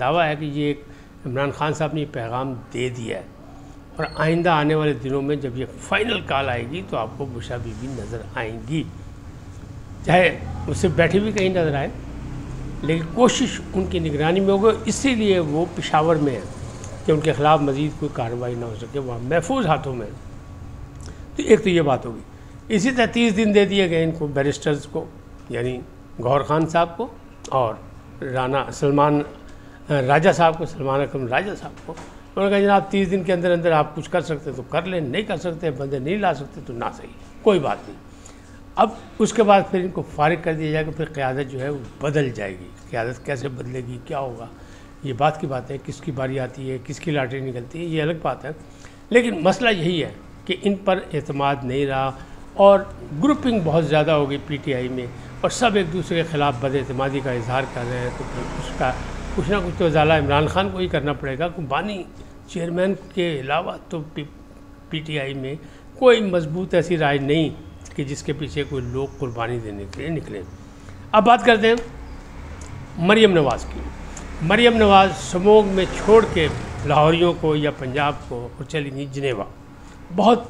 دعویٰ ہے کہ یہ ایک عمران خان صاحب نے یہ پیغام دے دیا ہے، اور آئندہ آنے والے دنوں میں جب یہ فائنل کال آئے گی تو آپ کو بشرا بی بی نظر آئیں گی، چاہے اس سے بیٹھی بھی کہیں نظر آئے، لیکن کوشش ان کی نگرانی میں ہوگی، اسی لیے وہ پشاور میں ہے کہ ان کے خلاف مزید کوئی کارروائی نہ ہو سکے، وہاں محفوظ ہاتھوں میں۔ تو ایک تو یہ بات ہوگی۔ اسی طرح 30 دن دے دیے گئے ان کو، بیرسٹرز کو، یعنی گوہر خان صاحب کو اور سلمان راجہ صاحب کو، سلمان اکرم راجہ صاحب کو۔ انہوں نے کہا جناب 30 دن کے اندر اندر آپ کچھ کر سکتے تو کر لیں، نہیں کر سکتے، بندے نہیں لا سکتے تو نہ صحیح، کوئی بات نہیں۔ اب اس کے بعد پھر ان کو فارغ کر دیا جائے گا، پھر قیادت جو ہے وہ بدل جائے گی۔ قیادت کیسے بدلے گی، کیا ہوگا، یہ بات کی بات ہے، کس کی باری آتی ہے، کس کی لاٹری نکلتی ہے، یہ الگ بات ہے۔ لیکن مسئلہ یہی ہے کہ ان پر اعتماد نہیں رہا، اور گروپنگ بہت زیادہ ہو گئی پی ٹی آئی میں، اور سب ایک دوسرے کے خلاف بد اعتمادی کا اظہار کر رہے ہیں، تو پھر اس کا کچھ نہ کچھ تو ازالہ عمران خان کو ہی کرنا پڑے گا۔ بانی چیئرمین کے علاوہ تو پی ٹی آئی میں کوئی مضبوط ایسی رائے نہیں کہ جس کے پیچھے کوئی لوگ قربانی دینے کے لیے نکلیں۔ اب بات کرتے ہیں مریم نواز کی۔ مریم نواز سموگ میں چھوڑ کے لاہوریوں کو یا پنجاب کو اور چلی گئی جنیوا۔ بہت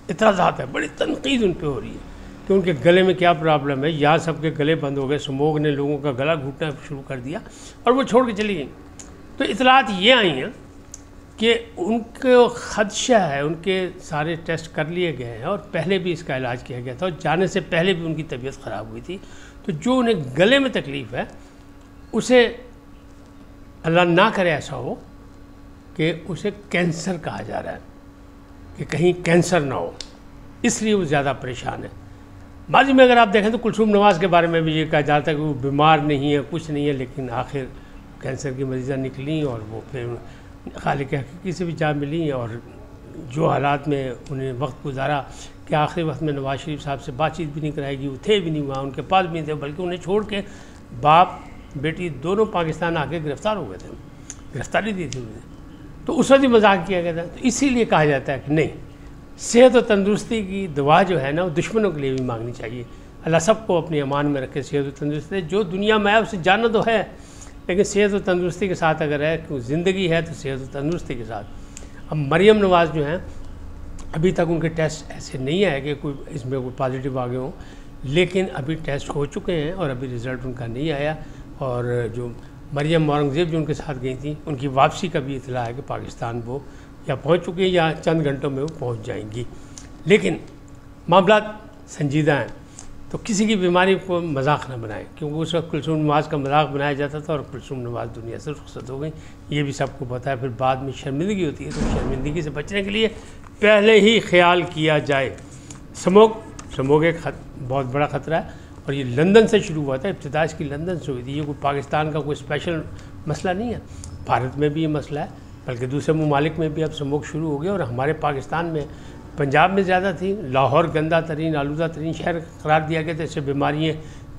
اعتراضات ہیں، بڑی تنقید ان پہ ہو رہی ہے کہ ان کے گلے میں کیا پرابلم ہے، یہاں سب کے گلے بند ہو گئے، سموگ نے لوگوں کا گلا گھوٹنا شروع کر دیا اور وہ چھوڑ کے چلی گئیں۔ تو اطلاعات یہ آئی ہیں کہ ان کو خدشہ ہے، ان کے سارے ٹیسٹ کر لیے گئے ہیں اور پہلے بھی اس کا علاج کیا گیا تھا، اور جانے سے پہلے بھی ان کی طبیعت خراب ہوئی تھی۔ تو جو انہیں گلے میں تکلیف ہے اسے اللہ نہ کرے ایسا ہو کہ اسے کینسر کہا جا رہا ہے، کہ کہیں کینسر نہ ہو، اس لیے وہ زیادہ پریشان ہے۔ ماضی میں اگر آپ دیکھیں تو کلثوم نواز کے بارے میں بھی یہ کہا جاتا ہے کہ وہ بیمار نہیں ہے، کچھ نہیں ہے، لیکن آخر کینسر کی مریضہ نکلیں اور وہ پھر خالق حقیقی سے بھی جا ملیں، اور جو حالات میں انہیں وقت گزارا کہ آخری وقت میں نواز شریف صاحب سے بات چیت بھی نہیں کرائے گی، وہ تھے بھی نہیں وہاں، ان کے پاس بھی نہیں تھے، بلکہ انہیں چھوڑ کے باپ بیٹی دونوں پاکستان آ کے گرفتار ہو گئے تھے، گرفتاری دی تھی انہیں، تو اس وقت بھی مذاق کیا گیا تھا۔ تو اسی لیے کہا جاتا ہے کہ نہیں، صحت و تندرستی کی دعا جو ہے نا وہ دشمنوں کے لیے بھی مانگنی چاہیے۔ اللہ سب کو اپنی امان میں رکھے، صحت و تندرستی، جو دنیا میں ہے اسے جانا تو ہے، لیکن صحت و تندرستی کے ساتھ اگر ہے کہ زندگی ہے تو صحت و تندرستی کے ساتھ۔ اب مریم نواز جو ہیں ابھی تک ان کے ٹیسٹ ایسے نہیں آئے کہ کوئی اس میں کوئی پازیٹیو آ گئے ہوں، لیکن ابھی ٹیسٹ ہو چکے ہیں اور ابھی رزلٹ ان کا نہیں آیا۔ اور جو مریم اورنگزیب جو ان کے ساتھ گئی تھیں، ان کی واپسی کا بھی اطلاع ہے کہ پاکستان وہ یا پہنچ چکی ہیں یا چند گھنٹوں میں وہ پہنچ جائیں گی۔ لیکن معاملات سنجیدہ ہیں، تو کسی کی بیماری کو مذاق نہ بنائیں، کیونکہ اس وقت کلثوم نواز کا مذاق بنایا جاتا تھا اور کلثوم نواز دنیا سے رخصت ہو گئی، یہ بھی سب کو پتہ ہے۔ پھر بعد میں شرمندگی ہوتی ہے، تو شرمندگی سے بچنے کے لیے پہلے ہی خیال کیا جائے۔ سموگ ایک بہت بڑا خطرہ ہے، اور یہ لندن سے شروع ہوا تھا، ابتدا اس کی لندن سے ہوئی تھی۔ یہ کوئی پاکستان کا کوئی اسپیشل مسئلہ نہیں ہے، بھارت میں بھی یہ مسئلہ ہے، بلکہ دوسرے ممالک میں بھی اب سموگ شروع ہو گیا، اور ہمارے پاکستان میں پنجاب میں زیادہ تھی۔ لاہور گندہ ترین آلودہ ترین شہر قرار دیا گیا تھا، اس سے بیماریاں،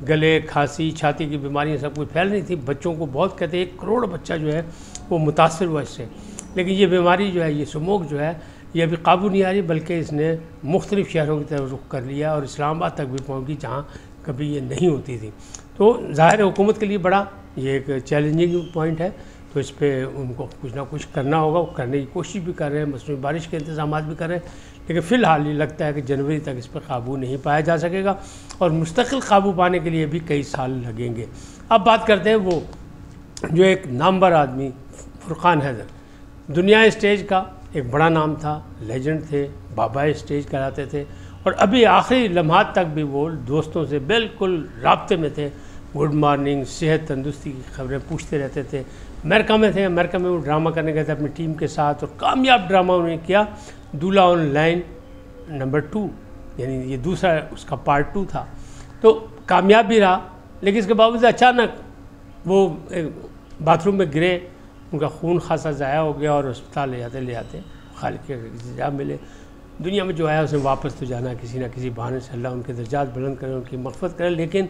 گلے، کھانسی، چھاتی کی بیماریاں سب کچھ پھیل رہی تھی، بچوں کو بہت کہتے ہیں 1 کروڑ بچہ جو ہے وہ متاثر ہوا اس سے۔ لیکن یہ بیماری جو ہے، یہ سموگ جو ہے، یہ ابھی قابو نہیں آ رہی، بلکہ اس نے مختلف شہروں کی طرف رخ کر لیا اور اسلام آباد تک بھی پہنچ گئی، جہاں کبھی یہ نہیں ہوتی تھی۔ تو ظاہر حکومت کے لیے بڑا یہ ایک چیلنجنگ پوائنٹ ہے، تو اس پہ ان کو کچھ نہ کچھ کرنا ہوگا، وہ کرنے کی کوشش بھی کر رہے ہیں، مصنوعی بارش کے انتظامات بھی کر رہے ہیں، لیکن فی الحال یہ لگتا ہے کہ جنوری تک اس پہ قابو نہیں پایا جا سکے گا، اور مستقل قابو پانے کے لیے بھی کئی سال لگیں گے۔ اب بات کرتے ہیں وہ جو ایک نامور آدمی فرقان حیدر، دنیا اسٹیج کا ایک بڑا نام تھا، لیجنڈ تھے، بابا اسٹیج کہلاتے تھے، اور ابھی آخری لمحات تک بھی وہ دوستوں سے بالکل رابطے میں تھے، گڈ مارننگ، صحت تندرستی کی خبریں پوچھتے رہتے تھے۔ امریکہ میں تھے، امریکہ میں وہ ڈرامہ کرنے گئے تھے اپنی ٹیم کے ساتھ، اور کامیاب ڈرامہ انہوں نے کیا، دولہا آن لائن نمبر 2، یعنی یہ دوسرا اس کا پارٹ 2 تھا، تو کامیاب بھی رہا، لیکن اس کے باوجود اچانک وہ باتھ روم میں گرے، ان کا خون خاصا ضائع ہو گیا، اور اسپتال لے جاتے خالق کے کسی جا ملے۔ دنیا میں جو آیا اسے واپس تو جانا کسی نہ کسی بہانے سے، اللہ ان کے درجات بلند کرے، ان کی مغفرت کرے، لیکن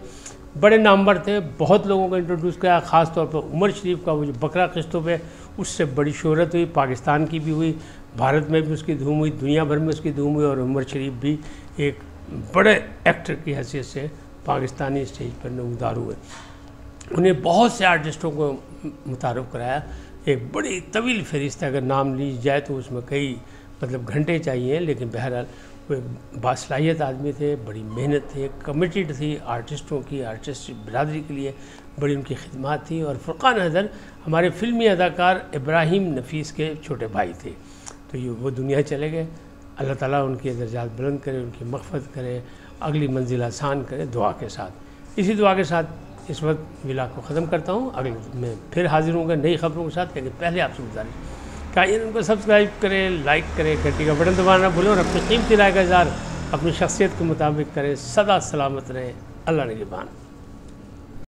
بڑے نامور تھے، بہت لوگوں کو انٹروڈیوس کیا، خاص طور پر عمر شریف کا وہ جو بکرا قسطوں پہ، اس سے بڑی شہرت ہوئی، پاکستان کی بھی ہوئی، بھارت میں بھی اس کی دھوم ہوئی، دنیا بھر میں اس کی دھوم ہوئی، اور عمر شریف بھی ایک بڑے ایکٹر کی حیثیت سے پاکستانی اسٹیج پر نمودار ہوئے۔ انہیں بہت سے آرٹسٹوں کو متعارف کرایا. ایک بڑی طویل فہرست ہے، اگر نام لی جائے تو اس میں کئی گھنٹے چاہیے، لیکن بہرحال وہ باصلاحیت آدمی تھے، بڑی محنت تھے، کمیٹیڈ تھی آرٹسٹوں کی، آرٹسٹ برادری کے لیے بڑی ان کی خدمات تھی. اور فرقان حیدر ہمارے فلمی اداکار ابراہیم نفیس کے چھوٹے بھائی تھے. تو یہ وہ دنیا چلے گئے. اللہ تعالیٰ ان کے درجات بلند کرے، ان کی مغفرت کرے، اگلی منزل آسان کرے، دعا کے ساتھ. اسی دعا کے ساتھ اس وقت ولاگ کو ختم کرتا ہوں. اگلے میں پھر حاضر ہوں گا نئی خبروں کے ساتھ، لیکن پہلے آپ سے گزارش کہ ان کو سبسکرائب کریں، لائک کریں، گھنٹی کا بٹن دبانا نہ بھولیں، اور اپنی قیمتی رائے کا اظہار اپنی شخصیت کے مطابق کریں. سدا سلامت رہیں. اللہ نگہبان.